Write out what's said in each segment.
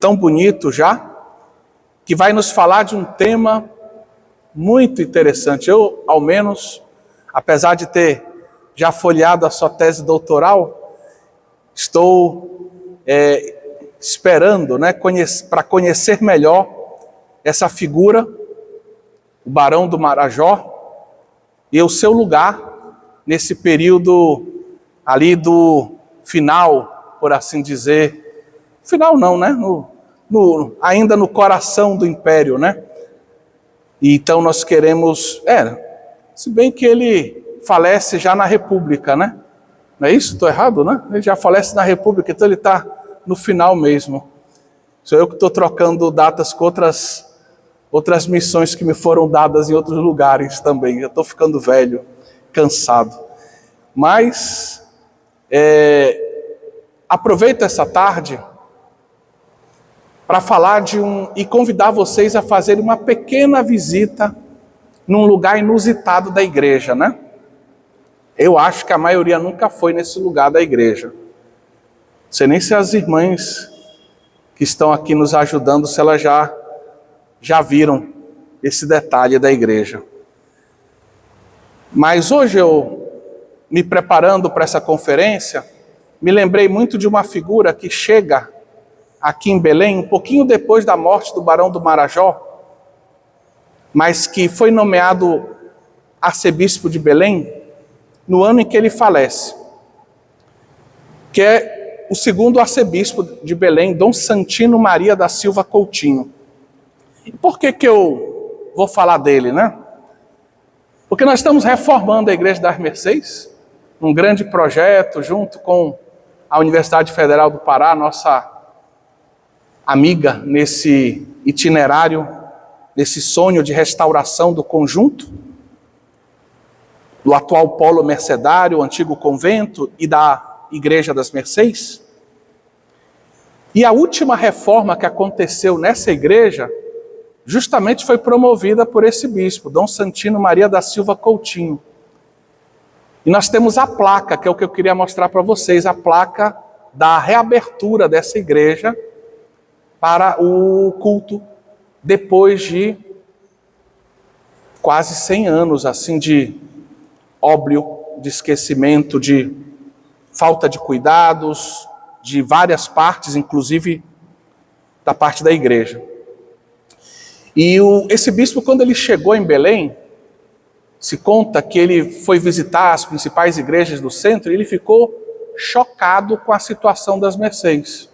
tão bonito já, que vai nos falar de um tema muito interessante. Eu, ao menos, apesar de ter já folheado a sua tese doutoral, estou esperando, para conhecer melhor essa figura, o Barão do Marajó, e o seu lugar nesse período ali do final, por assim dizer. Final não, né? Ainda no coração do império, né? E então nós queremos... se bem que ele falece já na República, né? Não é isso? Estou errado, né? Ele já falece na República, então ele está no final mesmo. Sou eu que estou trocando datas com outras missões que me foram dadas em outros lugares também. Eu estou ficando velho, cansado. Mas aproveito essa tarde para falar e convidar vocês a fazerem uma pequena visita num lugar inusitado da igreja, né? Eu acho que a maioria nunca foi nesse lugar da igreja. Não sei nem se as irmãs que estão aqui nos ajudando, se elas já viram esse detalhe da igreja. Mas hoje eu, me preparando para essa conferência, me lembrei muito de uma figura que chega aqui em Belém, um pouquinho depois da morte do Barão do Marajó, mas que foi nomeado arcebispo de Belém no ano em que ele falece, que é o segundo arcebispo de Belém, Dom Santino Maria da Silva Coutinho. E por que eu vou falar dele, né? Porque nós estamos reformando a Igreja das Mercês, um grande projeto junto com a Universidade Federal do Pará, nossa amiga nesse itinerário, nesse sonho de restauração do conjunto, do atual polo mercedário, o antigo convento e da Igreja das Mercês. E a última reforma que aconteceu nessa igreja justamente foi promovida por esse bispo, Dom Santino Maria da Silva Coutinho. E nós temos a placa, que é o que eu queria mostrar para vocês, a placa da reabertura dessa igreja para o culto, depois de quase 100 anos, assim, de óblio, de esquecimento, de falta de cuidados, de várias partes, inclusive da parte da igreja. E esse bispo, quando ele chegou em Belém, se conta que ele foi visitar as principais igrejas do centro e ele ficou chocado com a situação das Mercês.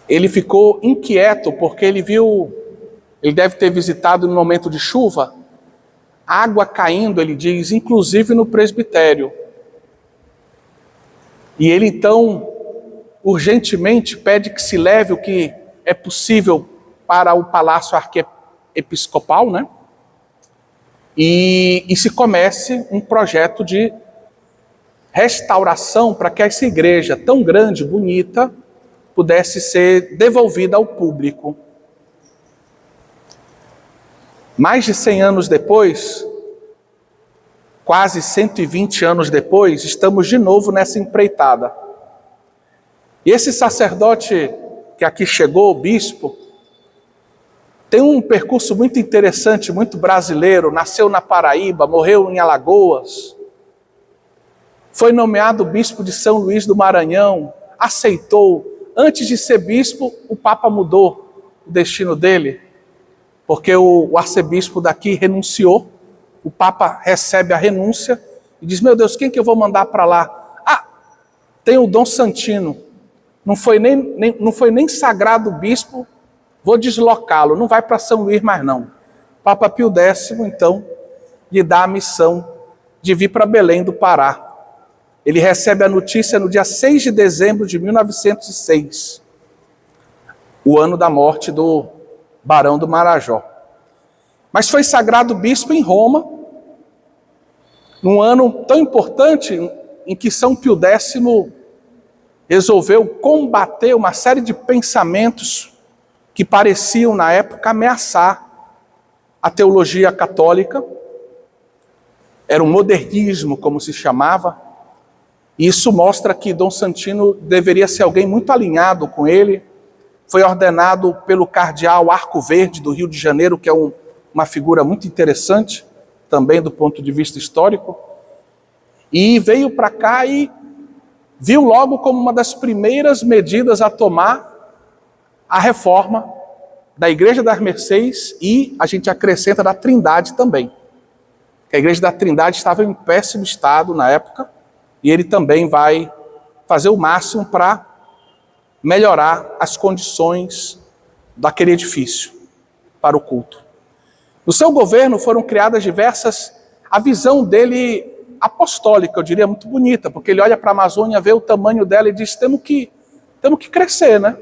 Ele ficou inquieto porque ele deve ter visitado no momento de chuva, água caindo, ele diz, inclusive no presbitério. E ele então, urgentemente, pede que se leve o que é possível para o palácio arquiepiscopal, né? E se comece um projeto de restauração para que essa igreja tão grande, bonita, pudesse ser devolvida ao público. Mais de 100 anos depois, quase 120 anos depois, estamos de novo nessa empreitada. E esse sacerdote que aqui chegou, o bispo, tem um percurso muito interessante, muito brasileiro, nasceu na Paraíba, morreu em Alagoas, foi nomeado bispo de São Luís do Maranhão, aceitou. Antes de ser bispo, o Papa mudou o destino dele, porque o arcebispo daqui renunciou, o Papa recebe a renúncia e diz, meu Deus, quem que eu vou mandar para lá? Tem o Dom Santino, não foi nem sagrado bispo, vou deslocá-lo, não vai para São Luís mais não. Papa Pio X, então, lhe dá a missão de vir para Belém do Pará. Ele recebe a notícia no dia 6 de dezembro de 1906, o ano da morte do Barão do Marajó. Mas foi sagrado bispo em Roma, num ano tão importante em que São Pio X resolveu combater uma série de pensamentos que pareciam, na época, ameaçar a teologia católica. Era um modernismo, como se chamava. Isso mostra que Dom Santino deveria ser alguém muito alinhado com ele. Foi ordenado pelo cardeal Arco Verde do Rio de Janeiro, que é uma figura muito interessante, também do ponto de vista histórico. E veio para cá e viu logo como uma das primeiras medidas a tomar a reforma da Igreja das Mercês e a gente acrescenta da Trindade também. A Igreja da Trindade estava em péssimo estado na época e ele também vai fazer o máximo para melhorar as condições daquele edifício para o culto. No seu governo foram criadas diversas, a visão dele apostólica, eu diria muito bonita, porque ele olha para a Amazônia, vê o tamanho dela e diz, temos que crescer, né?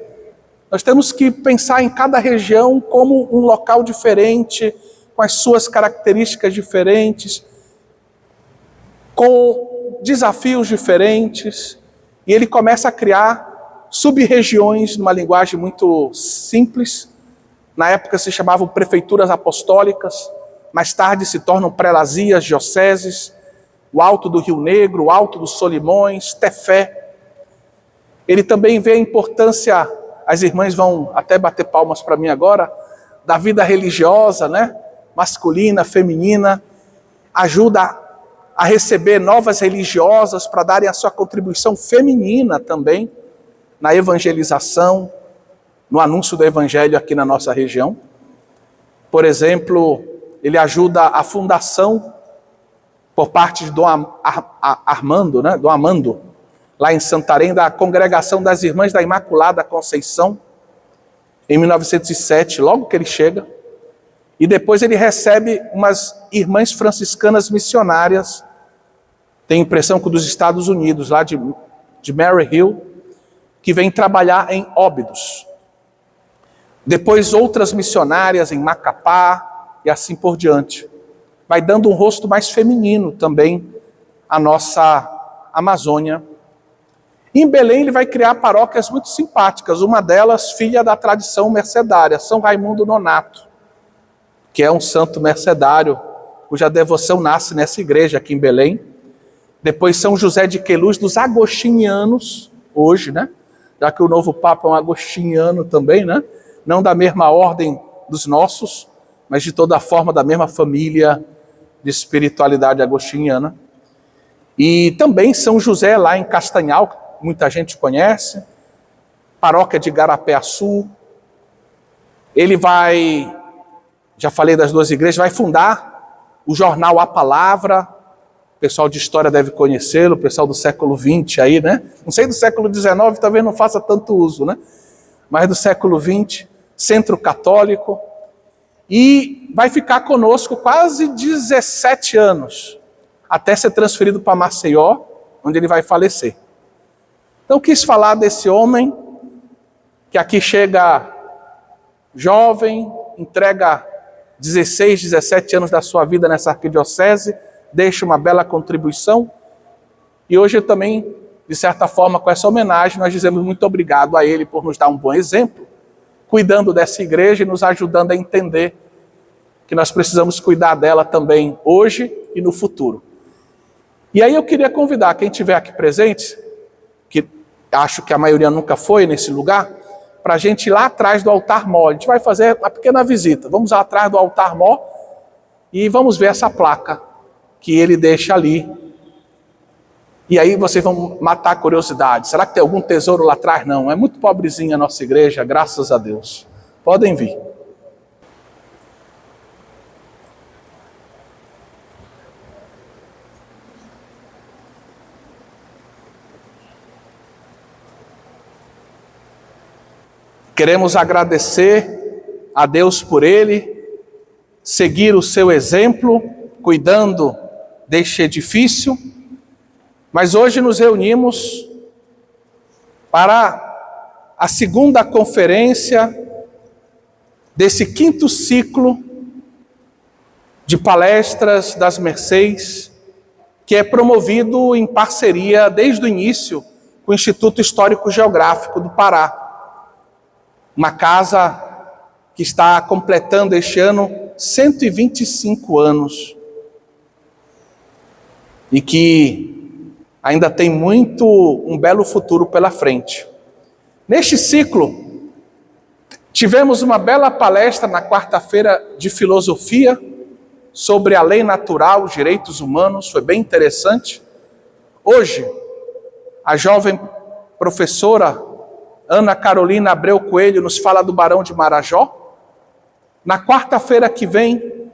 Nós temos que pensar em cada região como um local diferente, com as suas características diferentes, com desafios diferentes, e ele começa a criar sub-regiões, numa linguagem muito simples. Na época se chamavam prefeituras apostólicas, mais tarde se tornam prelazias, dioceses, o Alto do Rio Negro, o Alto dos Solimões, Tefé. Ele também vê a importância, as irmãs vão até bater palmas para mim agora, da vida religiosa, né? Masculina, feminina, ajuda a receber novas religiosas para darem a sua contribuição feminina também na evangelização, no anúncio do evangelho aqui na nossa região. Por exemplo, ele ajuda a fundação por parte de Dom Armando, né? Dom Amando, lá em Santarém, da Congregação das Irmãs da Imaculada Conceição, em 1907, logo que ele chega. E depois ele recebe umas irmãs franciscanas missionárias, tenho impressão que dos Estados Unidos, lá de Mary Hill, que vem trabalhar em Óbidos. Depois outras missionárias em Macapá e assim por diante. Vai dando um rosto mais feminino também à nossa Amazônia. Em Belém ele vai criar paróquias muito simpáticas, uma delas filha da tradição mercedária, São Raimundo Nonato, que é um santo mercedário, cuja devoção nasce nessa igreja aqui em Belém. Depois São José de Queluz, dos agostinianos, hoje, né? Já que o novo Papa é um agostiniano também, né? Não da mesma ordem dos nossos, mas de toda forma da mesma família de espiritualidade agostiniana. E também São José, lá em Castanhal, muita gente conhece, paróquia de Garapé-Açu. Ele vai, já falei das duas igrejas, vai fundar o jornal A Palavra. O pessoal de história deve conhecê-lo, o pessoal do século XX aí, né? Não sei do século XIX, talvez não faça tanto uso, né? Mas do século XX, Centro Católico. E vai ficar conosco quase 17 anos, até ser transferido para Maceió, onde ele vai falecer. Então quis falar desse homem, que aqui chega jovem, entrega 16, 17 anos da sua vida nessa arquidiocese, deixa uma bela contribuição. E hoje também, de certa forma, com essa homenagem, nós dizemos muito obrigado a ele por nos dar um bom exemplo, cuidando dessa igreja e nos ajudando a entender que nós precisamos cuidar dela também hoje e no futuro. E aí eu queria convidar quem estiver aqui presente, que acho que a maioria nunca foi nesse lugar, para a gente ir lá atrás do altar-mor. A gente vai fazer uma pequena visita. Vamos lá atrás do altar-mor e vamos ver essa placa que ele deixa ali. E aí vocês vão matar a curiosidade. Será que tem algum tesouro lá atrás? Não, é muito pobrezinha a nossa igreja, graças a Deus. Podem vir. Queremos agradecer a Deus por ele, seguir o seu exemplo, cuidando deste edifício, mas hoje nos reunimos para a segunda conferência desse 5º ciclo de palestras das Mercês, que é promovido em parceria desde o início com o Instituto Histórico Geográfico do Pará. Uma casa que está completando este ano 125 anos e que ainda tem um belo futuro pela frente. Neste ciclo, tivemos uma bela palestra na quarta-feira de filosofia sobre a lei natural, os direitos humanos, foi bem interessante. Hoje, a jovem professora Ana Carolina Abreu Coelho nos fala do Barão de Marajó. Na quarta-feira que vem,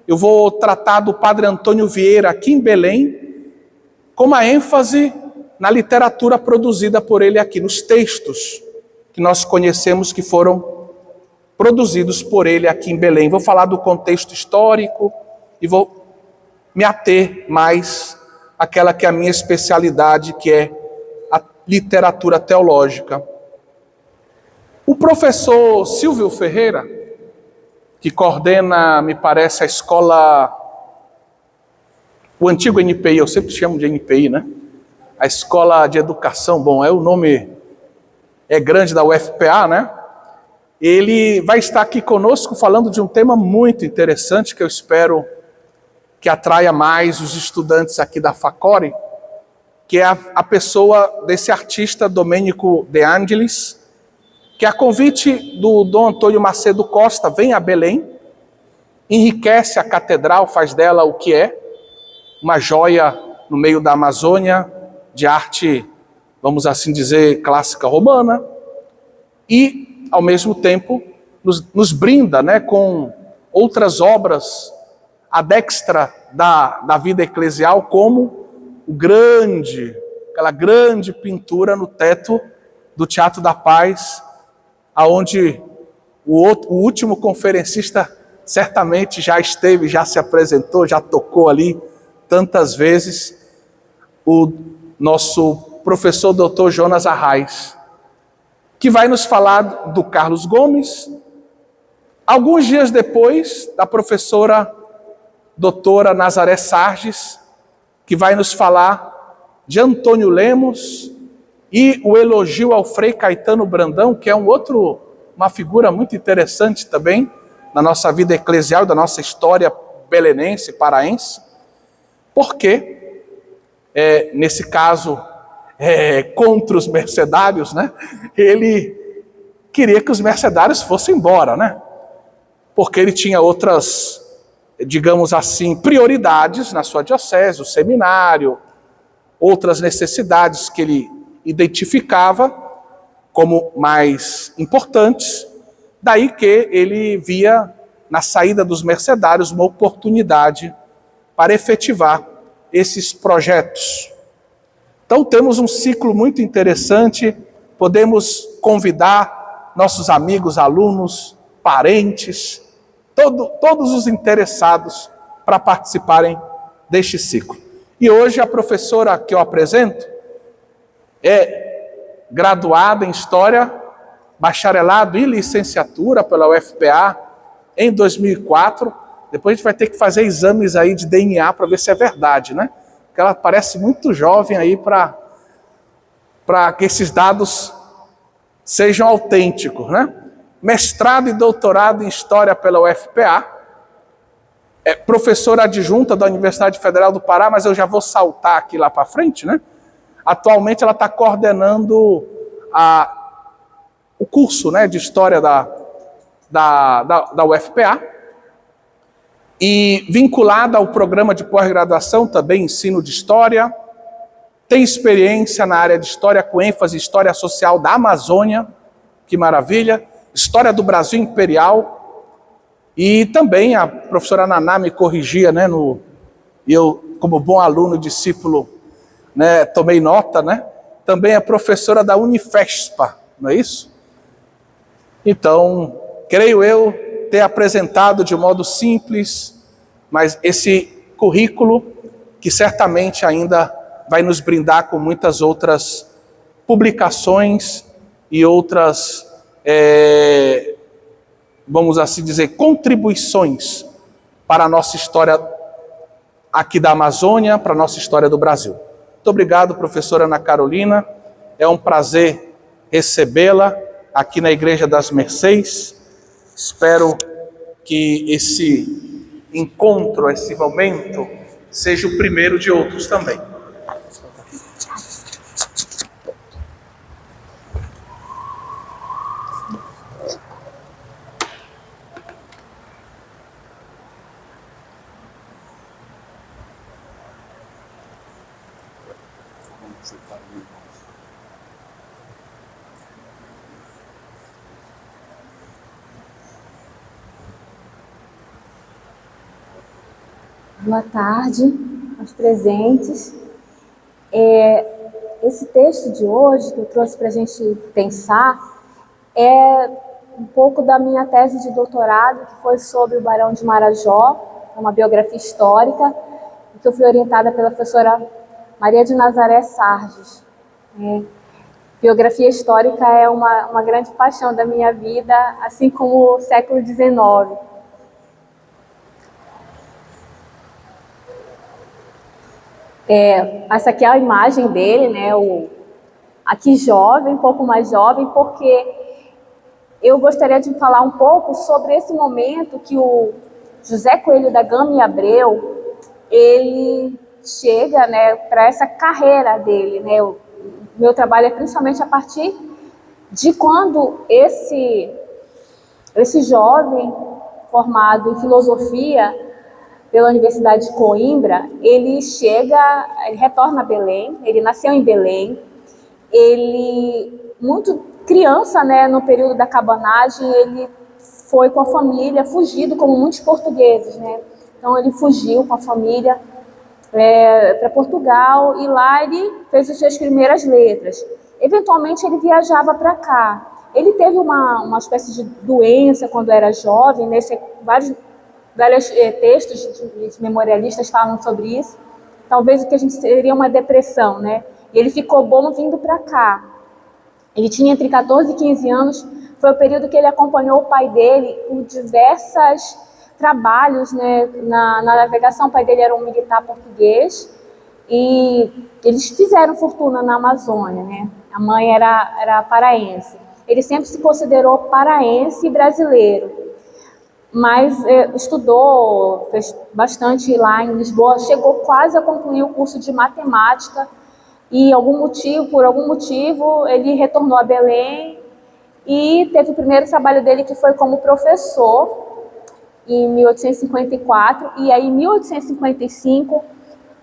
eu vou tratar do Padre Antônio Vieira aqui em Belém, com uma ênfase na literatura produzida por ele aqui, nos textos que nós conhecemos que foram produzidos por ele aqui em Belém. Vou falar do contexto histórico e vou me ater mais àquela que é a minha especialidade, que é a literatura teológica. O professor Silvio Ferreira, que coordena, me parece, a escola, o antigo NPI, eu sempre chamo de NPI, né? A Escola de Educação, bom, o nome é grande da UFPA, né? Ele vai estar aqui conosco falando de um tema muito interessante, que eu espero que atraia mais os estudantes aqui da Facori, que é a pessoa desse artista Domênico De Angelis, que a convite do Dom Antônio Macedo Costa vem a Belém, enriquece a catedral, faz dela o que é, uma joia no meio da Amazônia, de arte, vamos assim dizer, clássica romana, e, ao mesmo tempo, nos brinda, né, com outras obras à destra da vida eclesial, como aquela grande pintura no teto do Teatro da Paz, aonde o último conferencista certamente já esteve, já se apresentou, já tocou ali tantas vezes, o nosso professor doutor Jonas Arraes, que vai nos falar do Carlos Gomes, alguns dias depois da professora doutora Nazaré Sarges, que vai nos falar de Antônio Lemos e o elogio ao Frei Caetano Brandão, que é uma figura muito interessante também na nossa vida eclesial, da nossa história belenense, paraense, porque, nesse caso, contra os mercedários, né? Ele queria que os mercedários fossem embora, né? Porque ele tinha outras, digamos assim, prioridades na sua diocese, o seminário, outras necessidades que ele identificava como mais importantes, daí que ele via na saída dos mercedários uma oportunidade para efetivar esses projetos. Então temos um ciclo muito interessante, podemos convidar nossos amigos, alunos, parentes, todos os interessados para participarem deste ciclo. E hoje a professora que eu apresento é graduada em História, bacharelado e licenciatura pela UFPA em 2004. Depois a gente vai ter que fazer exames aí de DNA para ver se é verdade, né? Porque ela parece muito jovem aí para que esses dados sejam autênticos, né? Mestrado e doutorado em História pela UFPA, é professora adjunta da Universidade Federal do Pará, mas eu já vou saltar aqui lá para frente, né? Atualmente ela está coordenando o curso, né, de História da UFPA, e vinculada ao programa de pós-graduação também, ensino de História, tem experiência na área de História com ênfase em História Social da Amazônia, que maravilha, História do Brasil Imperial, e também a professora Naná me corrigia, né, e eu, como bom aluno e discípulo, né, tomei nota, né, também é professora da Unifespa, não é isso? Então, creio eu ter apresentado de modo simples, mas esse currículo que certamente ainda vai nos brindar com muitas outras publicações e outras, vamos assim dizer, contribuições para a nossa história aqui da Amazônia, para a nossa história do Brasil. Muito obrigado, professora Ana Carolina. É um prazer recebê-la aqui na Igreja das Mercês. Espero que esse encontro, esse momento, seja o primeiro de outros também. Boa tarde aos presentes. Esse texto de hoje que eu trouxe para a gente pensar é um pouco da minha tese de doutorado, que foi sobre o Barão de Marajó, uma biografia histórica, que eu fui orientada pela professora Maria de Nazaré Sarges. Biografia histórica é uma grande paixão da minha vida, assim como o século XIX. Essa aqui é a imagem dele, né? Aqui jovem, um pouco mais jovem, porque eu gostaria de falar um pouco sobre esse momento que o José Coelho da Gama e Abreu, ele chega, né, para essa carreira dele, né? O meu trabalho é principalmente a partir de quando esse jovem formado em filosofia pela Universidade de Coimbra, ele retorna a Belém, ele nasceu em Belém, ele, muito criança, né, no período da cabanagem, ele foi com a família, fugido, como muitos portugueses, né? Então ele fugiu com a família para Portugal e lá ele fez as suas primeiras letras. Eventualmente ele viajava para cá. Ele teve uma espécie de doença quando era jovem, né? Vários textos de memorialistas falam sobre isso. Talvez o que a gente seria uma depressão, né? E ele ficou bom vindo para cá. Ele tinha entre 14 e 15 anos, foi o período que ele acompanhou o pai dele por diversos trabalhos, né, na navegação. O pai dele era um militar português e eles fizeram fortuna na Amazônia, né? A mãe era paraense. Ele sempre se considerou paraense e brasileiro, mas estudou, fez bastante lá em Lisboa, chegou quase a concluir o curso de matemática e por algum motivo, ele retornou a Belém e teve o primeiro trabalho dele, que foi como professor, em 1854, e aí em 1855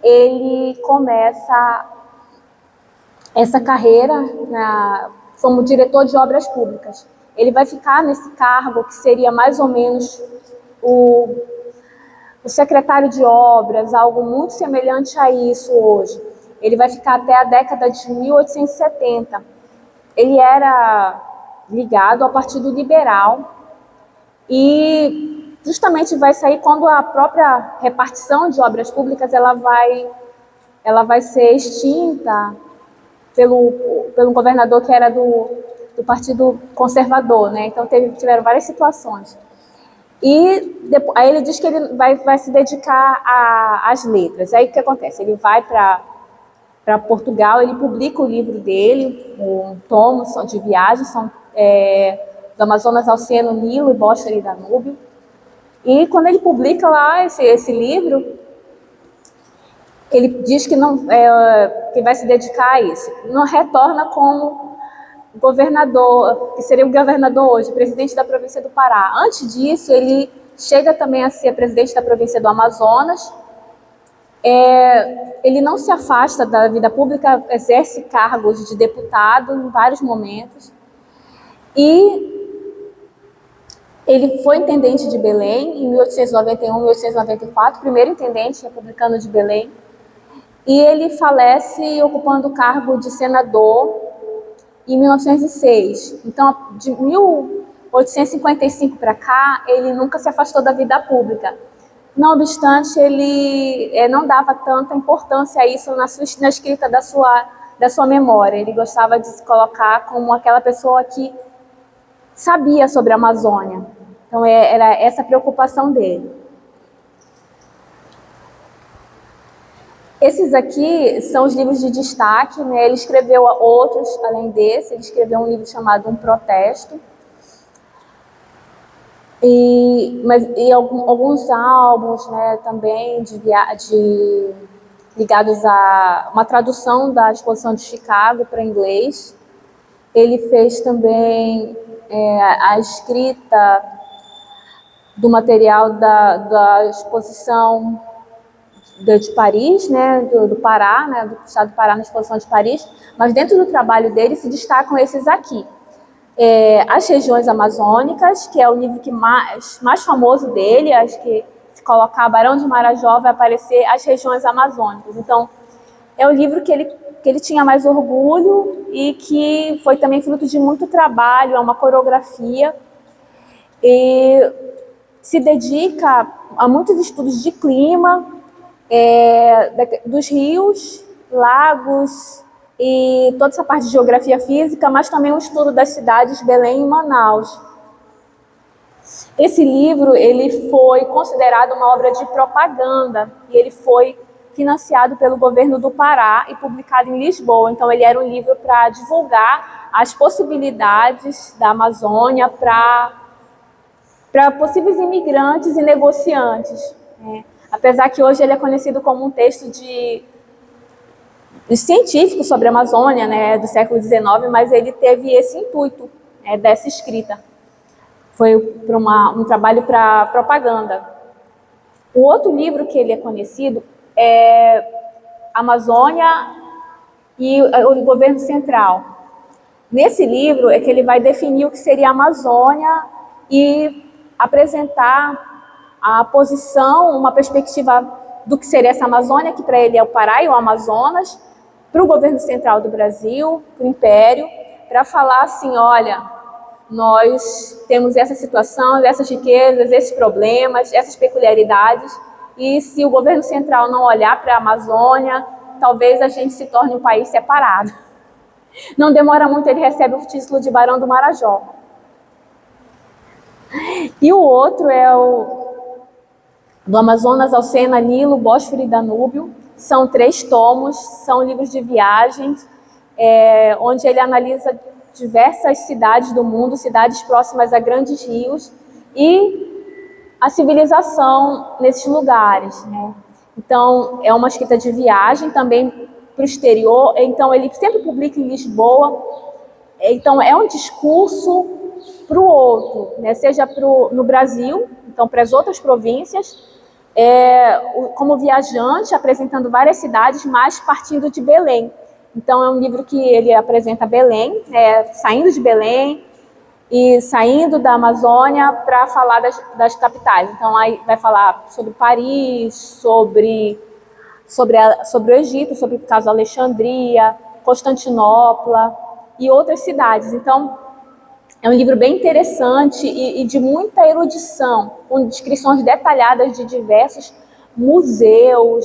ele começa essa carreira como diretor de obras públicas. Ele vai ficar nesse cargo, que seria mais ou menos o secretário de obras, algo muito semelhante a isso hoje. Ele vai ficar até a década de 1870. Ele era ligado ao Partido Liberal e justamente vai sair quando a própria repartição de obras públicas ela vai ser extinta pelo governador que era do Partido Conservador, né? Então tiveram várias situações. E aí ele diz que ele vai se dedicar às letras. Aí o que acontece? Ele vai para Portugal, ele publica o livro dele, um tomo de viagens, do Amazonas ao Oceano, Nilo e Bósforo e Danúbio. E quando ele publica lá esse livro, ele diz que que vai se dedicar a isso. Não retorna como governador, que seria o governador hoje, presidente da província do Pará. Antes disso, ele chega também a ser presidente da província do Amazonas. Ele não se afasta da vida pública, exerce cargos de deputado em vários momentos. E ele foi intendente de Belém em 1891, 1894, primeiro intendente republicano de Belém. E ele falece ocupando o cargo de senador em 1906. Então, de 1855 para cá, ele nunca se afastou da vida pública. Não obstante, ele não dava tanta importância a isso na escrita da sua memória. Ele gostava de se colocar como aquela pessoa que sabia sobre a Amazônia. Então, era essa a preocupação dele. Esses aqui são os livros de destaque, né? Ele escreveu outros além desse. Ele escreveu um livro chamado Um Protesto. E alguns álbuns, né, também ligados a uma tradução da exposição de Chicago para inglês. Ele fez também a escrita do material da exposição de Paris, né, do Pará, né, do estado do Pará, na exposição de Paris. Mas dentro do trabalho dele se destacam esses aqui. As regiões amazônicas, que é o livro mais famoso dele, acho que se colocar Barão de Marajó, vai aparecer as regiões amazônicas. Então, é o livro que ele tinha mais orgulho e que foi também fruto de muito trabalho, é uma coreografia, e se dedica a muitos estudos de clima, dos rios, lagos e toda essa parte de geografia física, mas também o estudo das cidades Belém e Manaus. Esse livro ele foi considerado uma obra de propaganda e ele foi financiado pelo governo do Pará e publicado em Lisboa. Então ele era um livro para divulgar as possibilidades da Amazônia para possíveis imigrantes e negociantes, né? Apesar que hoje ele é conhecido como um texto de científico sobre a Amazônia, né, do século XIX, mas ele teve esse intuito, né, dessa escrita. Foi para um trabalho para propaganda. O outro livro que ele é conhecido é Amazônia e o Governo Central. Nesse livro é que ele vai definir o que seria a Amazônia e apresentar a posição, uma perspectiva do que seria essa Amazônia, que para ele é o Pará e o Amazonas, para o governo central do Brasil, para o Império, para falar assim, olha, nós temos essa situação, essas riquezas, esses problemas, essas peculiaridades, e se o governo central não olhar para a Amazônia, talvez a gente se torne um país separado. Não demora muito, ele recebe o título de Barão do Marajó. E o outro é o do Amazonas ao Sena, Nilo, Bósforo e Danúbio. São 3 tomos, são livros de viagens, onde ele analisa diversas cidades do mundo, cidades próximas a grandes rios e a civilização nesses lugares, né? Então, é uma escrita de viagem também para o exterior. Então, ele sempre publica em Lisboa. Então, é um discurso para o outro, né? Seja no Brasil, então para as outras províncias, como viajante, apresentando várias cidades, mas partindo de Belém. Então, é um livro que ele apresenta Belém, saindo de Belém e saindo da Amazônia para falar das capitais. Então, aí vai falar sobre Paris, sobre o Egito, sobre o caso Alexandria, Constantinopla e outras cidades. Então, é um livro bem interessante e de muita erudição, com descrições detalhadas de diversos museus,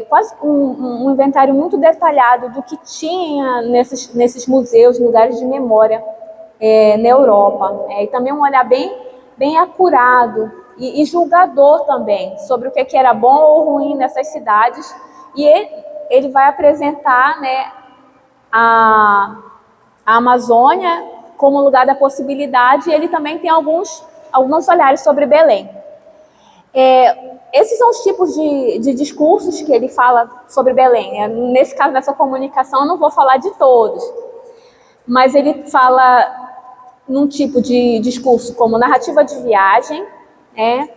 quase um inventário muito detalhado do que tinha nesses museus, lugares de memória na Europa. E também um olhar bem acurado e julgador também, sobre o que era bom ou ruim nessas cidades. E ele vai apresentar, né, a Amazônia como lugar da possibilidade, e ele também tem alguns olhares sobre Belém. Esses são os tipos de discursos que ele fala sobre Belém. Nesse caso dessa comunicação, eu não vou falar de todos, mas ele fala num tipo de discurso como narrativa de viagem, né?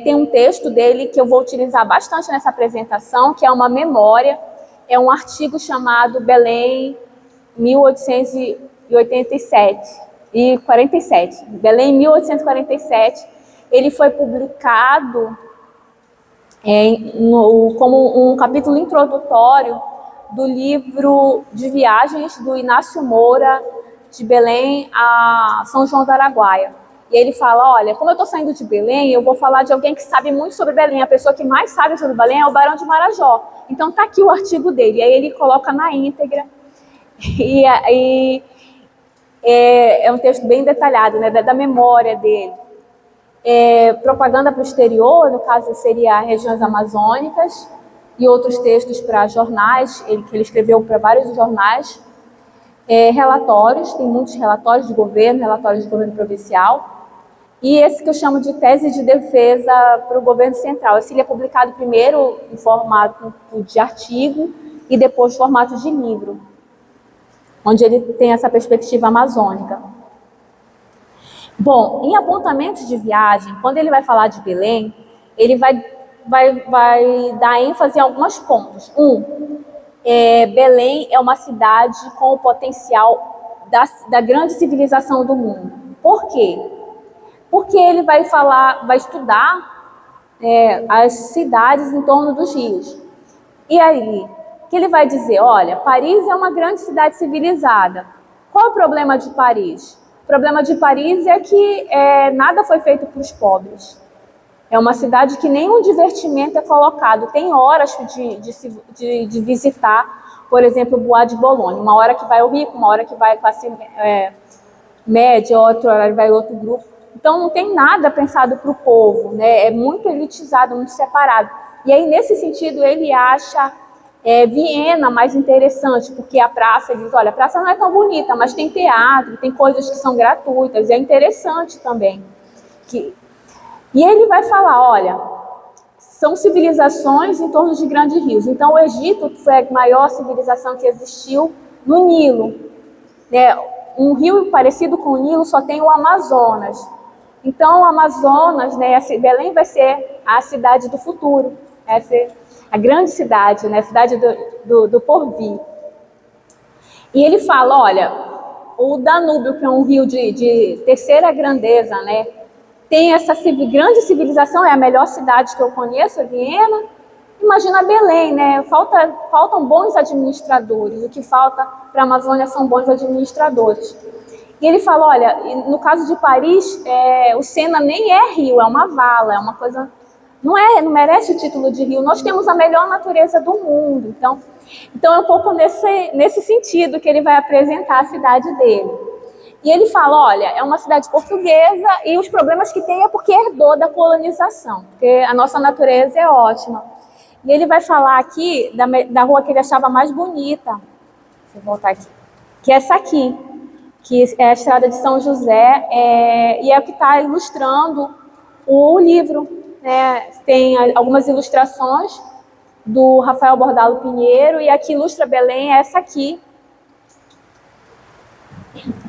Tem um texto dele que eu vou utilizar bastante nessa apresentação, que é uma memória, é um artigo chamado Belém 1887 e 47. Belém, 1847, ele foi publicado como um capítulo introdutório do livro de viagens do Inácio Moura, de Belém a São João do Araguaia. E ele fala, olha, como eu estou saindo de Belém, eu vou falar de alguém que sabe muito sobre Belém. A pessoa que mais sabe sobre Belém é o Barão de Marajó. Então está aqui o artigo dele. E aí ele coloca na íntegra. E é um texto bem detalhado, né, da memória dele. Propaganda para o exterior, no caso seria regiões amazônicas, e outros textos para jornais, que ele escreveu para vários jornais. Relatórios, tem muitos relatórios de governo provincial. E esse que eu chamo de tese de defesa para o governo central. Esse ele é publicado primeiro em formato de artigo e depois em formato de livro, onde ele tem essa perspectiva amazônica. Bom, em apontamentos de viagem, quando ele vai falar de Belém, ele vai dar ênfase em alguns pontos. Belém é uma cidade com o potencial da grande civilização do mundo. Por quê? Porque ele vai estudar as cidades em torno dos rios. E aí, o que ele vai dizer? Olha, Paris é uma grande cidade civilizada. Qual é o problema de Paris? O problema de Paris é que nada foi feito para os pobres. É uma cidade que nenhum divertimento é colocado. Tem horas de visitar, por exemplo, o Bois de Boulogne. Uma hora que vai o rico, uma hora que vai a classe média, outro horário vai outro grupo. Então não tem nada pensado para o povo, né? É muito elitizado, muito separado. E aí, nesse sentido, ele acha Viena mais interessante, porque a praça, ele diz, olha, a praça não é tão bonita, mas tem teatro, tem coisas que são gratuitas, é interessante também. E ele vai falar, olha, são civilizações em torno de grandes rios. Então, o Egito foi a maior civilização que existiu no Nilo. Né? Um rio parecido com o Nilo só tem o Amazonas. Então, o Amazonas, né, Belém vai ser a cidade do futuro, vai ser a grande cidade, né, a cidade do porvir. E ele fala, olha, o Danúbio, que é um rio de terceira grandeza, né, tem essa grande civilização, é a melhor cidade que eu conheço, é Viena. Imagina Belém, né? Faltam bons administradores. O que falta para a Amazônia são bons administradores. E ele fala, olha, no caso de Paris, o Sena nem é rio, é uma vala, é uma coisa... Não merece o título de rio. Nós temos a melhor natureza do mundo. Então é um pouco nesse sentido que ele vai apresentar a cidade dele. E ele fala, olha, é uma cidade portuguesa e os problemas que tem é porque herdou da colonização, porque a nossa natureza é ótima. E ele vai falar aqui da rua que ele achava mais bonita, deixa eu voltar aqui, que é essa aqui, que é a Estrada de São José, e é o que está ilustrando o livro. Né? Tem algumas ilustrações do Rafael Bordalo Pinheiro, e a que ilustra Belém é essa aqui,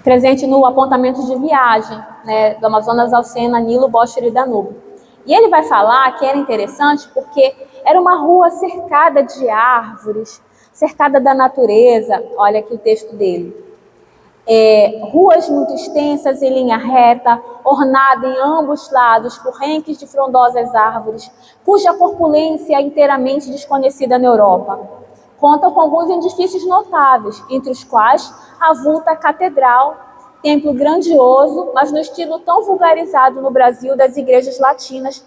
presente no apontamento de viagem, né, do Amazonas ao Sena, Nilo, Bósforo e Danúbio. E ele vai falar que era interessante porque era uma rua cercada de árvores, cercada da natureza. Olha aqui o texto dele. Ruas muito extensas em linha reta, ornada em ambos lados por renques de frondosas árvores, cuja corpulência é inteiramente desconhecida na Europa. Conta com alguns edifícios notáveis, entre os quais a vulta catedral, templo grandioso, mas no estilo tão vulgarizado no Brasil das igrejas latinas,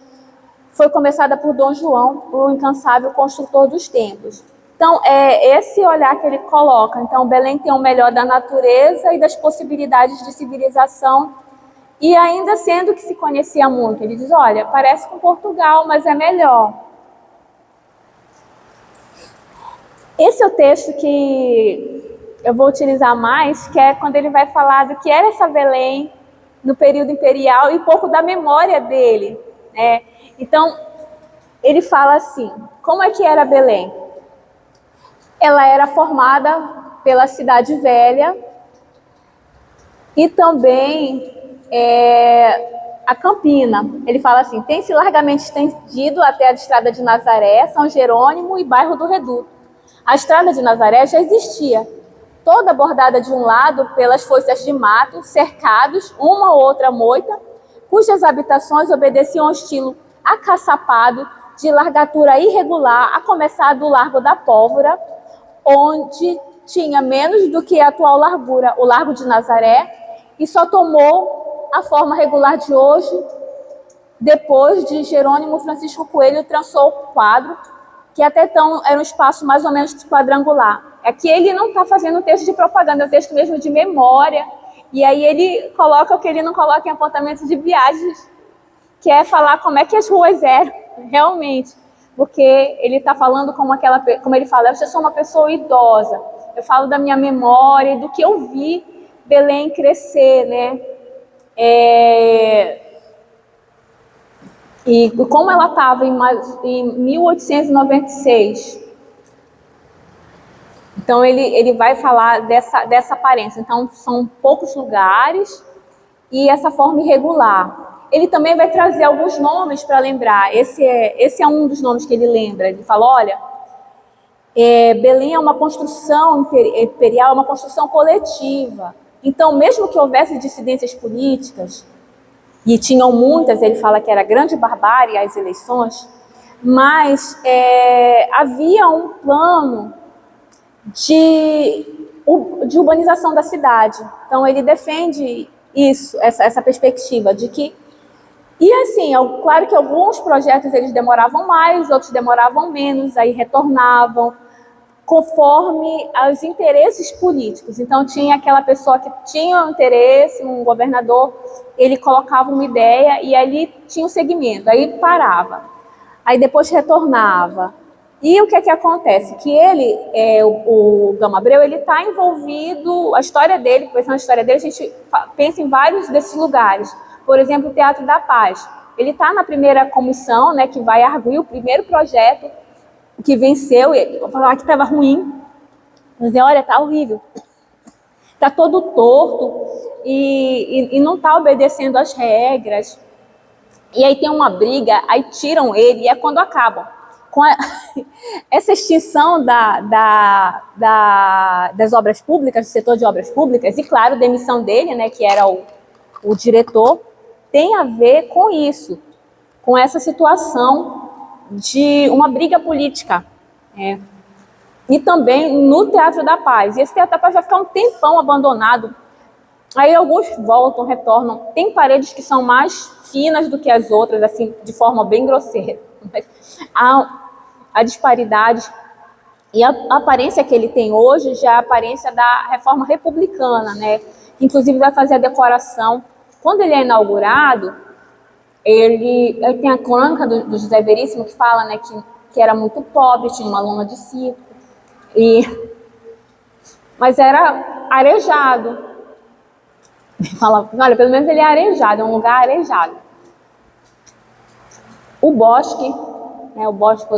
foi começada por Dom João, o incansável construtor dos templos. Então, é esse olhar que ele coloca. Então, Belém tem o melhor da natureza e das possibilidades de civilização, e ainda sendo que se conhecia muito. Ele diz, olha, parece com Portugal, mas é melhor. Esse é o texto que eu vou utilizar mais, que é quando ele vai falar do que era essa Belém no período imperial e um pouco da memória dele. Né? Então, ele fala assim, como é que era Belém? Ela era formada pela Cidade Velha e também a Campina. Ele fala assim, tem-se largamente estendido até a Estrada de Nazaré, São Jerônimo e bairro do Reduto. A Estrada de Nazaré já existia, toda bordada de um lado pelas foices de mato, cercados, uma ou outra moita, cujas habitações obedeciam ao estilo acaçapado, de largatura irregular, a começar do Largo da Pólvora, onde tinha menos do que a atual largura, o Largo de Nazaré, e só tomou a forma regular de hoje, depois de Jerônimo Francisco Coelho trançou o quadro, que até então era um espaço mais ou menos quadrangular. Aqui ele não está fazendo texto de propaganda, é um texto mesmo de memória, e aí ele coloca o que ele não coloca em apontamentos de viagens, que é falar como é que as ruas eram, realmente. Porque ele está falando como ele fala, eu já sou uma pessoa idosa, eu falo da minha memória e do que eu vi Belém crescer, né? E como ela estava em 1896. Então ele vai falar dessa aparência. Então são poucos lugares e essa forma irregular. Ele também vai trazer alguns nomes para lembrar. Esse é um dos nomes que ele lembra. Ele fala, olha, Belém é uma construção imperial, é uma construção coletiva. Então, mesmo que houvesse dissidências políticas, e tinham muitas, ele fala que era grande barbárie as eleições, mas havia um plano de urbanização da cidade. Então ele defende isso, essa perspectiva de que... E assim, claro que alguns projetos eles demoravam mais, outros demoravam menos, aí retornavam, conforme os interesses políticos. Então tinha aquela pessoa que tinha um interesse, um governador, ele colocava uma ideia e ali tinha um segmento, aí parava, aí depois retornava. E o que é que acontece? Que ele, o Gama Abreu, ele está envolvido, a história dele, pensando na história dele, a gente pensa em vários desses lugares. Por exemplo, o Teatro da Paz. Ele está na primeira comissão, né, que vai arguir o primeiro projeto, que venceu, eu vou falar que estava ruim, dizer, olha, está horrível, está todo torto e não está obedecendo às regras. E aí tem uma briga, aí tiram ele, e é quando acabam. Com essa extinção das obras públicas, do setor de obras públicas, e claro, a demissão dele, né, que era o diretor, tem a ver com isso, com essa situação de uma briga política. E também no Teatro da Paz. E esse Teatro da Paz vai ficar um tempão abandonado. Aí alguns voltam, retornam. Tem paredes que são mais finas do que as outras, assim, de forma bem grosseira. Há disparidade. E a aparência que ele tem hoje já é a aparência da reforma republicana, né? Inclusive vai fazer a decoração. Quando ele é inaugurado, ele tem a crônica do José Veríssimo que fala, né, que era muito pobre, tinha uma lona de circo, mas era arejado. Fala, olha, pelo menos ele é arejado, é um lugar arejado. O Bosque, né, o Bosque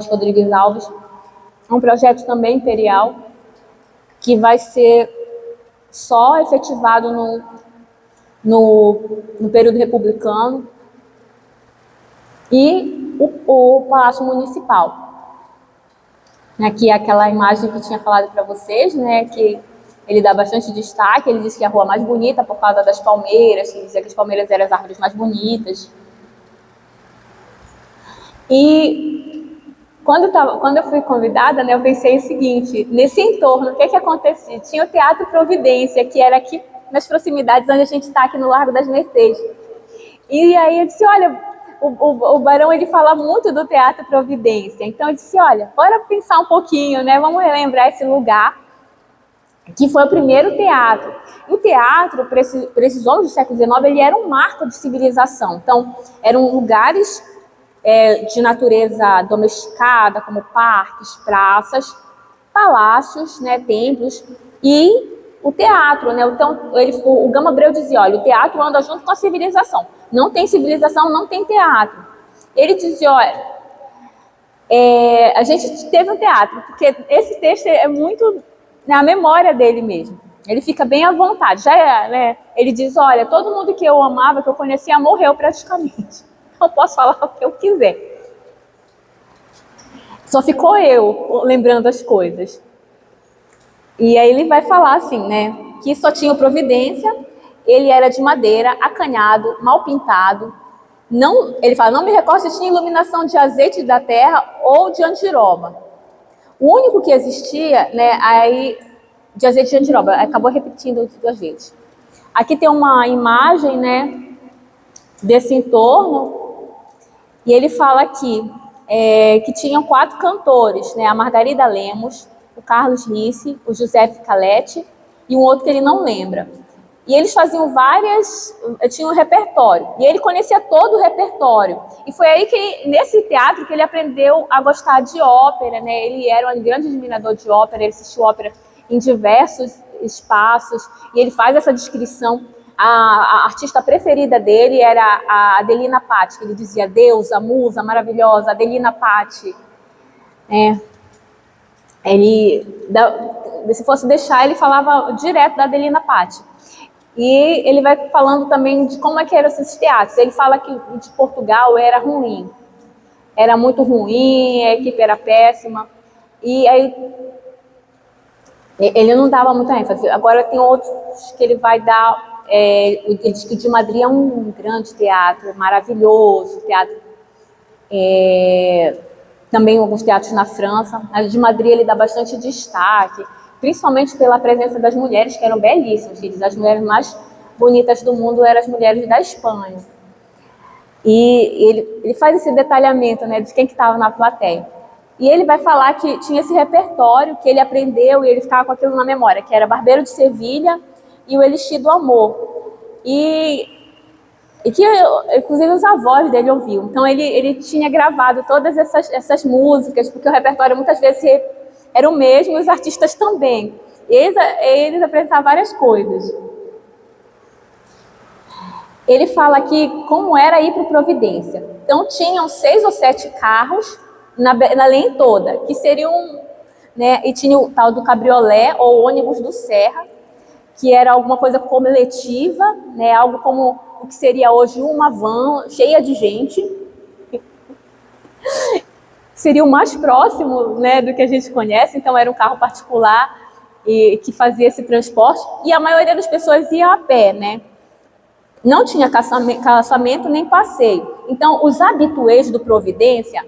Rodrigues Alves, é um projeto também imperial, que vai ser só efetivado no período republicano, e o Palácio Municipal, né, que é aquela imagem que eu tinha falado para vocês, né, que ele dá bastante destaque. Ele disse que é a rua mais bonita por causa das palmeiras, que ele dizia que as palmeiras eram as árvores mais bonitas. E quando eu fui convidada, né, eu pensei o seguinte, nesse entorno, o que acontecia? Tinha o Teatro Providência, que era aqui nas proximidades onde a gente está, aqui no Largo das Mercedes. E aí eu disse, olha, o Barão, ele fala muito do Teatro Providência. Então eu disse, olha, bora pensar um pouquinho, né? Vamos relembrar esse lugar, que foi o primeiro teatro. E o teatro, para esses homens do século XIX, ele era um marco de civilização. Então, eram lugares de natureza domesticada, como parques, praças, palácios, né, templos, e o teatro, né? Então, o Gama Abreu dizia, olha, o teatro anda junto com a civilização. Não tem civilização, não tem teatro. Ele dizia, olha, a gente teve um teatro, porque esse texto é muito na memória dele mesmo. Ele fica bem à vontade. Né? Ele diz, olha, todo mundo que eu amava, que eu conhecia, morreu praticamente. Eu posso falar o que eu quiser. Só ficou eu lembrando as coisas. E aí ele vai falar assim, né, que só tinha Providência, ele era de madeira, acanhado, mal pintado. Não, ele fala, não me recordo se tinha iluminação de azeite da terra ou de andiroba. O único que existia, né, aí, de azeite de andiroba, acabou repetindo 2 vezes. Aqui tem uma imagem, né, desse entorno, e ele fala aqui que tinham 4 cantores, né, a Margarida Lemos, o Carlos Risse, o José Calete e um outro que ele não lembra. E eles faziam tinham um repertório, e ele conhecia todo o repertório. E foi aí que, nesse teatro, que ele aprendeu a gostar de ópera, né? Ele era um grande admirador de ópera, ele assistiu ópera em diversos espaços, e ele faz essa descrição. A artista preferida dele era a Adelina Patti, que ele dizia, Deus, a musa maravilhosa, Adelina Patti. Se fosse deixar, ele falava direto da Adelina Patti. E ele vai falando também de como é que eram esses teatros. Ele fala que o de Portugal era ruim. Era muito ruim, a equipe era péssima. E aí ele não dava muita ênfase. Agora tem outros que ele vai dar Ele diz que o de Madrid é um grande teatro, maravilhoso, teatro, também alguns teatros na França. Mas o de Madrid ele dá bastante destaque, principalmente pela presença das mulheres, que eram belíssimas. Ele diz, as mulheres mais bonitas do mundo eram as mulheres da Espanha. E ele faz esse detalhamento, né, de quem que estava na plateia. E ele vai falar que tinha esse repertório que ele aprendeu e ele ficava com aquilo na memória, que era Barbeiro de Sevilha e o Elixir do Amor. E que, inclusive, os avós dele ouviam. Então, ele tinha gravado todas essas músicas, porque o repertório muitas vezes era o mesmo, e os artistas também. Eles apresentavam várias coisas. Ele fala aqui como era ir para o Providência. Então, tinham 6 ou 7 carros na lane toda, que seriam, né, e tinha o tal do cabriolé ou ônibus do Serra, que era alguma coisa coletiva, né, algo como o que seria hoje uma van cheia de gente. Seria o mais próximo, né, do que a gente conhece, então era um carro particular que fazia esse transporte, e a maioria das pessoas ia a pé, né? Não tinha calçamento nem passeio. Então, os habituês do Providência,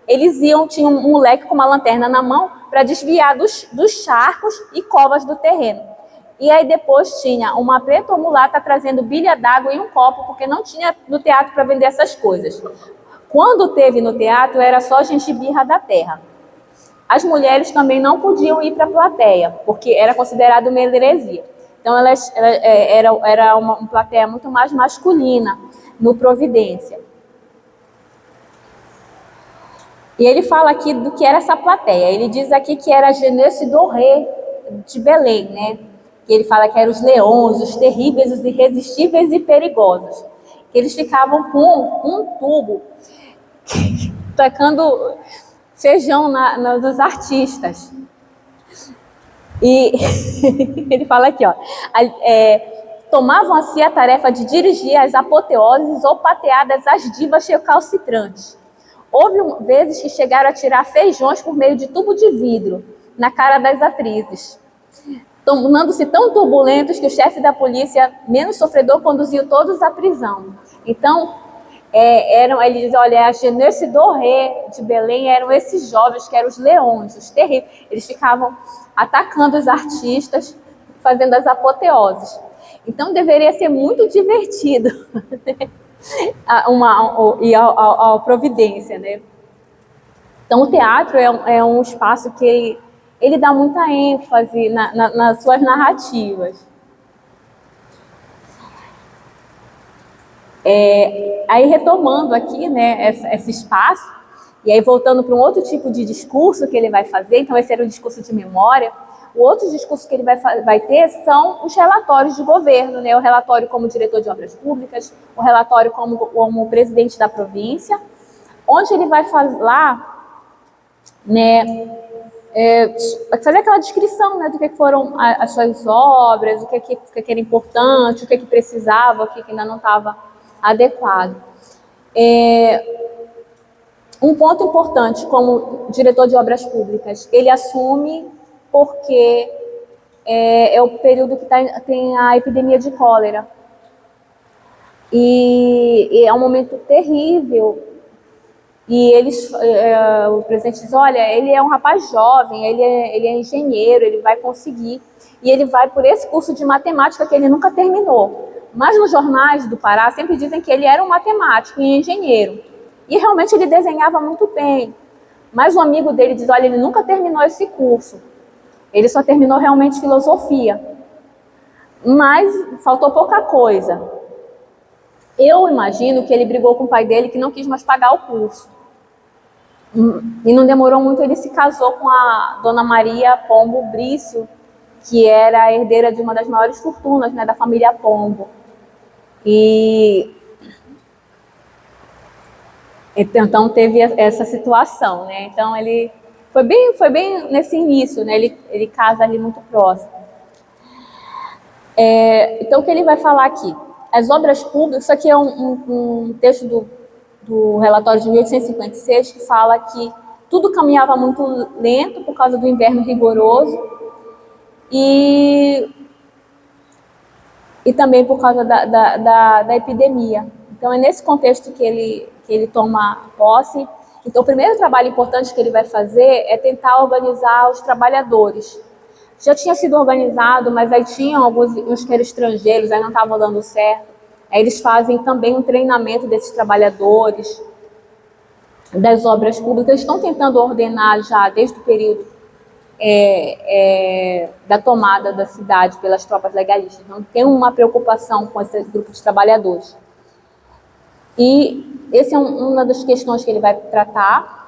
eles tinham um moleque com uma lanterna na mão para desviar dos charcos e covas do terreno. E aí depois tinha uma preta ou mulata trazendo bilha d'água e um copo, porque não tinha no teatro para vender essas coisas. Quando teve no teatro, era só gente birra da terra. As mulheres também não podiam ir para a plateia, porque era considerado uma heresia. Então, era uma plateia muito mais masculina no Providência. E ele fala aqui do que era essa plateia. Ele diz aqui que era a Jeunesse Doré de Belém, né? Que ele fala que eram os leões, os terríveis, os irresistíveis e perigosos. Que eles ficavam com um tubo tacando feijão nos artistas. E ele fala aqui, ó, tomavam a si a tarefa de dirigir as apoteoses ou pateadas às divas recalcitrantes. Houve vezes que chegaram a tirar feijões por meio de tubo de vidro na cara das atrizes, tornando-se tão turbulentos que o chefe da polícia, menos sofredor, conduziu todos à prisão. Então, ele diz, olha, a Jeunesse Doré de Belém eram esses jovens que eram os leões, os terríveis. Eles ficavam atacando os artistas, fazendo as apoteoses. Então, deveria ser muito divertido ir ao Providência, né? Então, o teatro é um espaço que ele dá muita ênfase nas suas narrativas. Aí retomando aqui, né, esse espaço, e aí voltando para um outro tipo de discurso que ele vai fazer, então esse era o discurso de memória. O outro discurso que ele vai ter são os relatórios de governo, né, o relatório como diretor de obras públicas, o relatório como presidente da província, onde ele vai falar, né, fazer aquela descrição, né, do que foram as suas obras, o que era importante, o que precisava, o que ainda não estava adequado. Um ponto importante como diretor de obras públicas, ele assume porque é o período que tem a epidemia de cólera. E é um momento terrível. E o presidente diz, olha, ele é um rapaz jovem, ele é engenheiro, ele vai conseguir. E ele vai por esse curso de matemática que ele nunca terminou. Mas nos jornais do Pará sempre dizem que ele era um matemático e engenheiro. E realmente ele desenhava muito bem. Mas um amigo dele diz, olha, ele nunca terminou esse curso. Ele só terminou realmente filosofia. Mas faltou pouca coisa. Eu imagino que ele brigou com o pai dele que não quis mais pagar o curso. E não demorou muito, ele se casou com a Dona Maria Pombo Brício, que era a herdeira de uma das maiores fortunas, né, da família Pombo. E então teve essa situação, né? Então ele foi bem nesse início, né? Ele casa ali muito próximo. Então o que ele vai falar aqui? As obras públicas, isso aqui é um texto do relatório de 1856 que fala que tudo caminhava muito lento por causa do inverno rigoroso e e também por causa da epidemia. Então, é nesse contexto que ele toma posse. Então, o primeiro trabalho importante que ele vai fazer é tentar organizar os trabalhadores. Já tinha sido organizado, mas aí tinham uns que eram estrangeiros, aí não estavam dando certo. Aí eles fazem também um treinamento desses trabalhadores, das obras públicas. Estão tentando ordenar já desde o período da tomada da cidade pelas tropas legalistas. Então, tem uma preocupação com esse grupo de trabalhadores. E essa é uma das questões que ele vai tratar.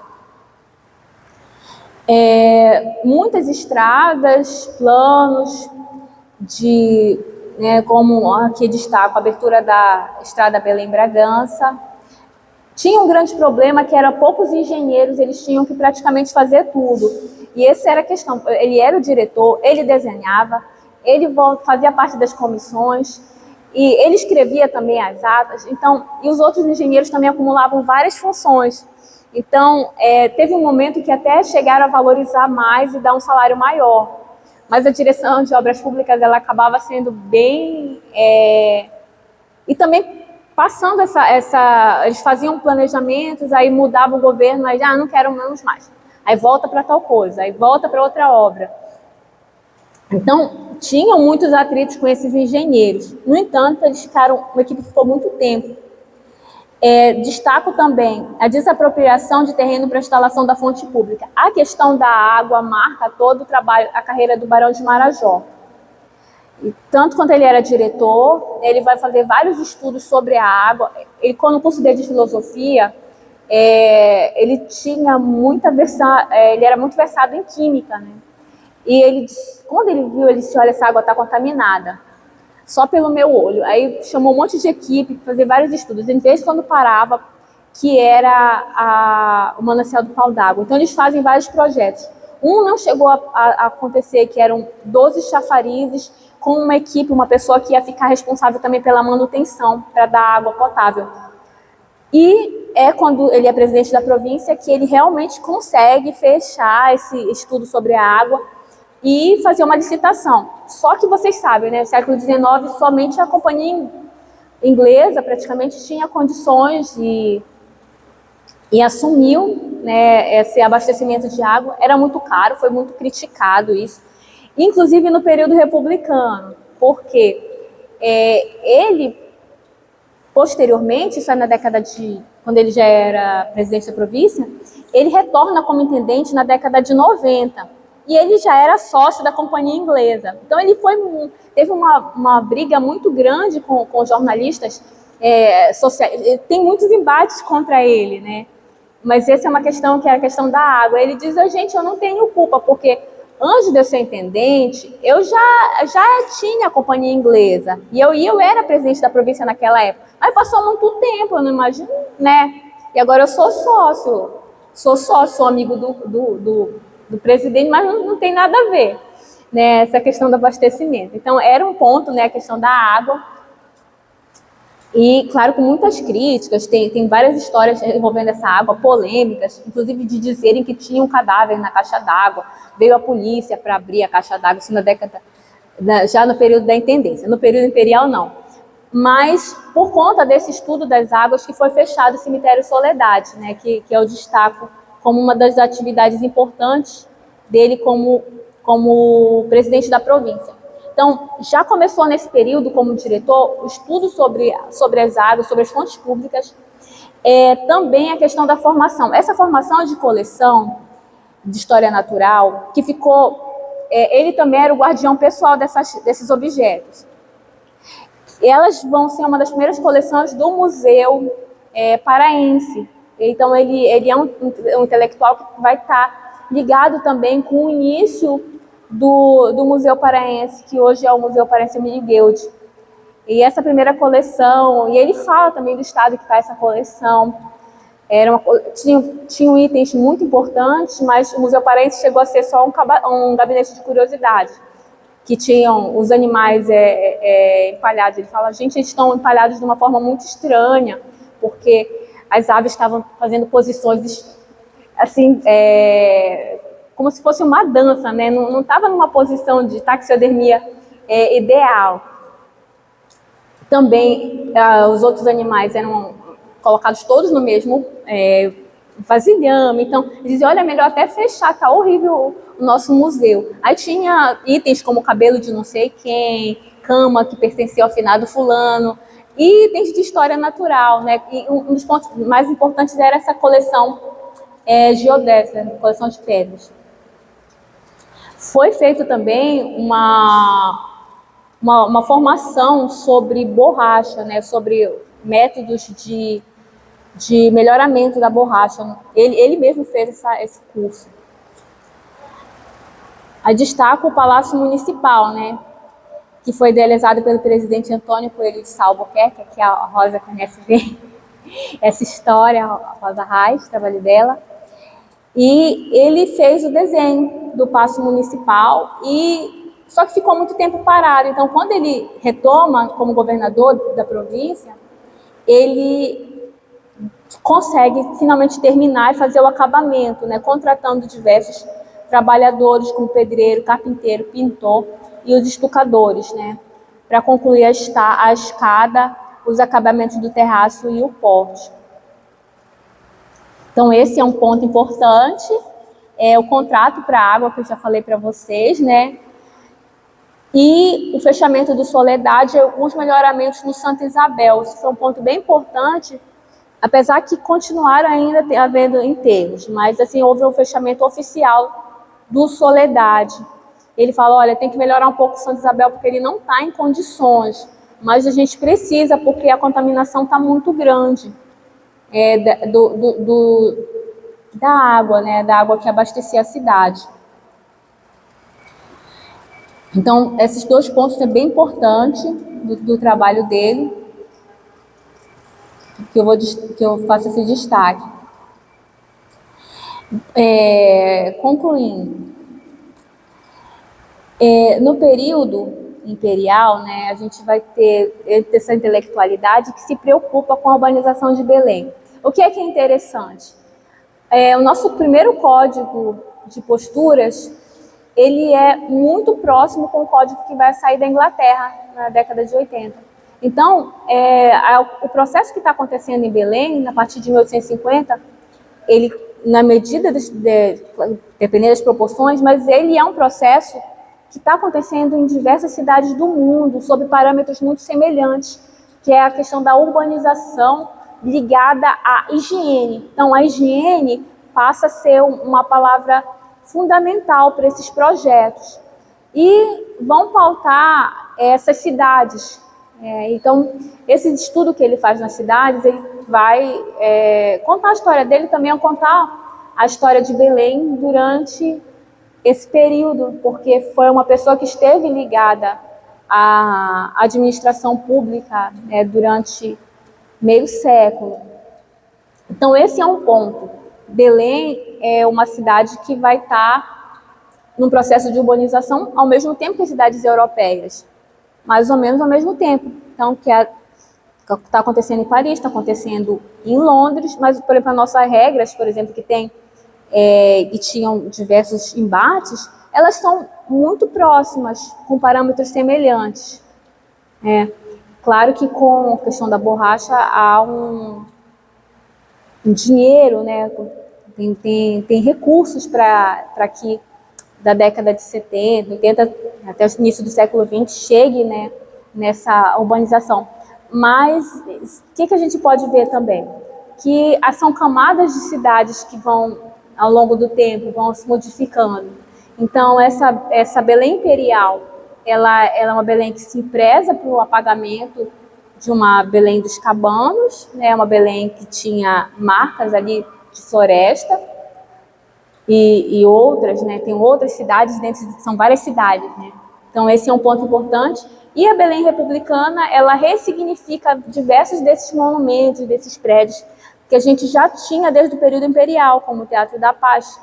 Muitas estradas, planos como aqui destaco a abertura da estrada Belém-Bragança. Tinha um grande problema que era poucos engenheiros, eles tinham que praticamente fazer tudo. E essa era a questão. Ele era o diretor, ele desenhava, ele fazia parte das comissões e ele escrevia também as atas. Então, e os outros engenheiros também acumulavam várias funções. Então, teve um momento que até chegaram a valorizar mais e dar um salário maior. Mas a direção de obras públicas ela acabava sendo bem... e também passando eles faziam planejamentos, aí mudava o governo, aí não queremos mais. Aí volta para tal coisa, aí volta para outra obra. Então, tinham muitos atritos com esses engenheiros. No entanto, uma equipe que ficou muito tempo. Destaco também a desapropriação de terreno para a instalação da fonte pública. A questão da água marca todo o trabalho, a carreira do Barão de Marajó. E tanto quanto ele era diretor, ele vai fazer vários estudos sobre a água. Ele, no curso dele de filosofia, ele tinha ele era muito versado em química, né? E quando ele viu, ele disse: olha, essa água está contaminada, só pelo meu olho. Aí chamou um monte de equipe para fazer vários estudos. Em vez de quando parava, que era o manancial do Pau d'Água. Então eles fazem vários projetos. Não chegou a acontecer, que eram 12 chafarizes com uma equipe, uma pessoa que ia ficar responsável também pela manutenção, para dar água potável. E quando ele é presidente da província que ele realmente consegue fechar esse estudo sobre a água e fazer uma licitação. Só que vocês sabem, né, no século XIX, somente a companhia inglesa praticamente tinha condições e assumiu, né, esse abastecimento de água. Era muito caro, foi muito criticado isso, inclusive no período republicano, porque ele, posteriormente, isso é na década quando ele já era presidente da província, ele retorna como intendente na década de 90, e ele já era sócio da companhia inglesa. Então ele teve uma briga muito grande com jornalistas sociais. Tem muitos embates contra ele, né? Mas essa é uma questão que é a questão da água. Ele diz: gente, eu não tenho culpa, porque antes de eu ser intendente, eu já tinha a companhia inglesa. E eu era presidente da província naquela época. Mas passou muito tempo, eu não imagino, né? E agora eu sou sócio. Sou amigo do presidente, mas não tem nada a ver, né, essa questão do abastecimento. Então, era um ponto, né, a questão da água. E, claro, com muitas críticas, tem várias histórias envolvendo essa água, polêmicas, inclusive de dizerem que tinha um cadáver na caixa d'água. Veio a polícia para abrir a caixa d'água, isso na década, já no período da intendência. No período imperial, não. Mas, por conta desse estudo das águas, que foi fechado o cemitério Soledade, né, que eu destaco como uma das atividades importantes dele como presidente da província. Então, já começou nesse período, como diretor, o estudo sobre as águas, sobre as fontes públicas, também a questão da formação. Essa formação de coleção de história natural, que ele também era o guardião pessoal desses objetos. Elas vão ser uma das primeiras coleções do Museu Paraense. Então, ele é um intelectual que vai estar ligado também com o início do Museu Paraense, que hoje é o Museu Paraense Emílio Guild. E essa primeira coleção, e ele fala também do estado que está essa coleção, tinham itens muito importantes, mas o Museu Paraense chegou a ser só um gabinete de curiosidade, que tinham os animais empalhados. Ele fala: gente, eles estão empalhados de uma forma muito estranha, porque as aves estavam fazendo posições assim, como se fosse uma dança, né? Não estava numa posição de taxidermia ideal. Também os outros animais eram colocados todos no mesmo vasilhame. Então, eles diziam, olha, é melhor até fechar, tá horrível o nosso museu. Aí tinha itens como cabelo de não sei quem, cama que pertencia ao finado fulano, e itens de história natural, né? E um dos pontos mais importantes era essa coleção geodésica, coleção de pedras. Foi feito também uma formação sobre borracha, né? Sobre métodos de melhoramento da borracha. Ele mesmo fez esse curso. Aí destaca o Palácio Municipal, né? Que foi idealizado pelo presidente Antônio Coelho de Albuquerque, que a Rosa conhece bem essa história, a Rosa Reis, trabalho dela. E ele fez o desenho do Palácio Municipal, só que ficou muito tempo parado. Então, quando ele retoma como governador da província, ele consegue finalmente terminar e fazer o acabamento, né, contratando diversos trabalhadores como pedreiro, carpinteiro, pintor e os estucadores, né, para concluir a escada, os acabamentos do terraço e o pórtico. Então, esse é um ponto importante, o contrato para a água, que eu já falei para vocês, né? E o fechamento do Soledade e alguns melhoramentos no Santa Isabel. Isso foi um ponto bem importante, apesar que continuaram ainda havendo enterros, mas assim, houve um fechamento oficial do Soledade. Ele fala, olha, tem que melhorar um pouco o Santa Isabel porque ele não está em condições, mas a gente precisa porque a contaminação está muito grande. Da água, né? Da água que abastecia a cidade. Então, esses dois pontos são bem importantes do trabalho dele, que eu faço esse destaque. Concluindo, no período imperial, né, a gente vai ter essa intelectualidade que se preocupa com a urbanização de Belém. O que é interessante? O nosso primeiro código de posturas, ele é muito próximo com o código que vai sair da Inglaterra na década de 80. Então, o processo que está acontecendo em Belém, a partir de 1850, ele, na medida, dependendo das proporções, mas ele é um processo que está acontecendo em diversas cidades do mundo, sob parâmetros muito semelhantes, que é a questão da urbanização ligada à higiene. Então, a higiene passa a ser uma palavra fundamental para esses projetos. E vão pautar essas cidades. Então, esse estudo que ele faz nas cidades, ele vai contar a história dele, também contar a história de Belém durante esse período, porque foi uma pessoa que esteve ligada à administração pública durante meio século. Então, esse é um ponto. Belém é uma cidade que vai estar num processo de urbanização ao mesmo tempo que as cidades europeias, mais ou menos ao mesmo tempo. Então, que está acontecendo em Paris, está acontecendo em Londres, mas, por exemplo, as nossas regras, por exemplo, que tem e tinham diversos embates, elas são muito próximas, com parâmetros semelhantes. Claro que com a questão da borracha há um dinheiro, né? Tem recursos para que da década de 70, 80, até o início do século XX, chegue, né, nessa urbanização. Mas o que a gente pode ver também? Que são camadas de cidades que vão, ao longo do tempo, vão se modificando. Então, essa Belém imperial, ela é uma Belém que se preza para o apagamento de uma Belém dos Cabanos, né, uma Belém que tinha marcas ali de floresta e outras, né, tem outras cidades, são várias cidades, né? Então, esse é um ponto importante. E a Belém republicana, ela ressignifica diversos desses monumentos, desses prédios, que a gente já tinha desde o período imperial, como o Teatro da Paz,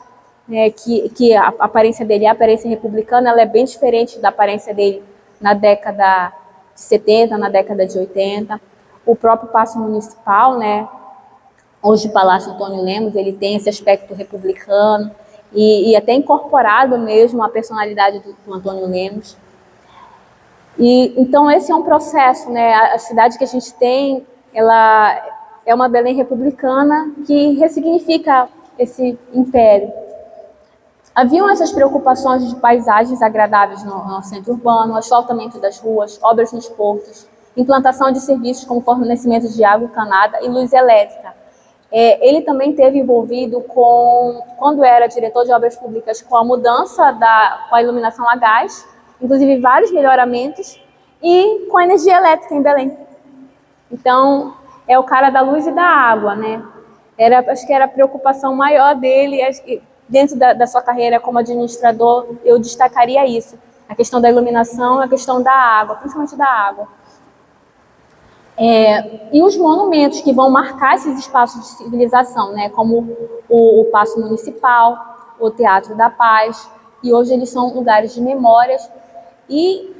né, que a aparência dele, a aparência republicana, ela é bem diferente da aparência dele na década de 70, na década de 80. O próprio Paço Municipal, né, hoje o Palácio Antônio Lemos, ele tem esse aspecto republicano e até incorporado mesmo a personalidade do Antônio Lemos. E então esse é um processo, né? A cidade que a gente tem, ela é uma Belém republicana que ressignifica esse império. Haviam essas preocupações de paisagens agradáveis no centro urbano, asfaltamento das ruas, obras nos portos, implantação de serviços como fornecimento de água encanada e luz elétrica. Ele também esteve envolvido quando era diretor de obras públicas, com a mudança com a iluminação a gás, inclusive vários melhoramentos, e com a energia elétrica em Belém. Então, é o cara da luz e da água, né? Acho que era a preocupação maior dele, dentro da sua carreira como administrador, eu destacaria isso, a questão da iluminação, a questão da água, principalmente da água. E os monumentos que vão marcar esses espaços de civilização, né, como o Paço Municipal, o Teatro da Paz, e hoje eles são lugares de memórias. E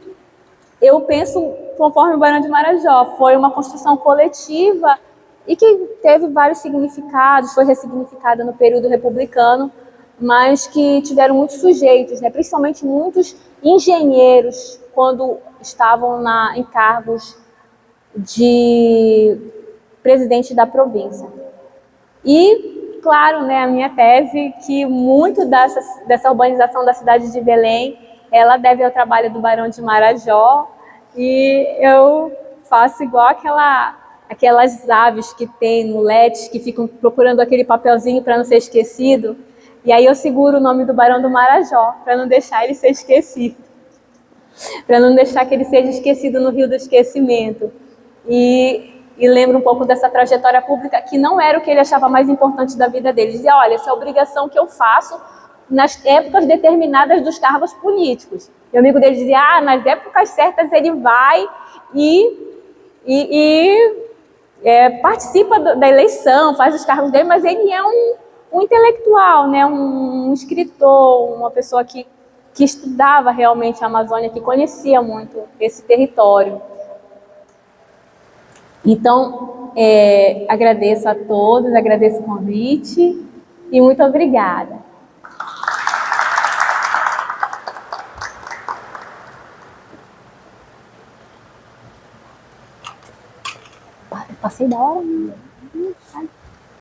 eu penso, conforme o Barão de Marajó, foi uma construção coletiva e que teve vários significados, foi ressignificada no período republicano, mas que tiveram muitos sujeitos, né, principalmente muitos engenheiros, quando estavam em cargos de presidente da província. E, claro, né, a minha tese, que muito dessa urbanização da cidade de Belém, ela deve ao trabalho do Barão de Marajó, e eu faço igual aquelas aves que tem no LETS, que ficam procurando aquele papelzinho para não ser esquecido, e aí eu seguro o nome do Barão do Marajó, para não deixar ele ser esquecido, para não deixar que ele seja esquecido no rio do esquecimento. E lembro um pouco dessa trajetória pública, que não era o que ele achava mais importante da vida dele. Ele dizia, olha, essa é a obrigação que eu faço nas épocas determinadas dos cargos políticos. E o amigo dele dizia, nas épocas certas ele vai participa da eleição, faz os cargos dele, mas ele é um intelectual, né? Um escritor, uma pessoa que estudava realmente a Amazônia, que conhecia muito esse território. Então, agradeço a todos, agradeço o convite e muito obrigada. Passei da hora, né?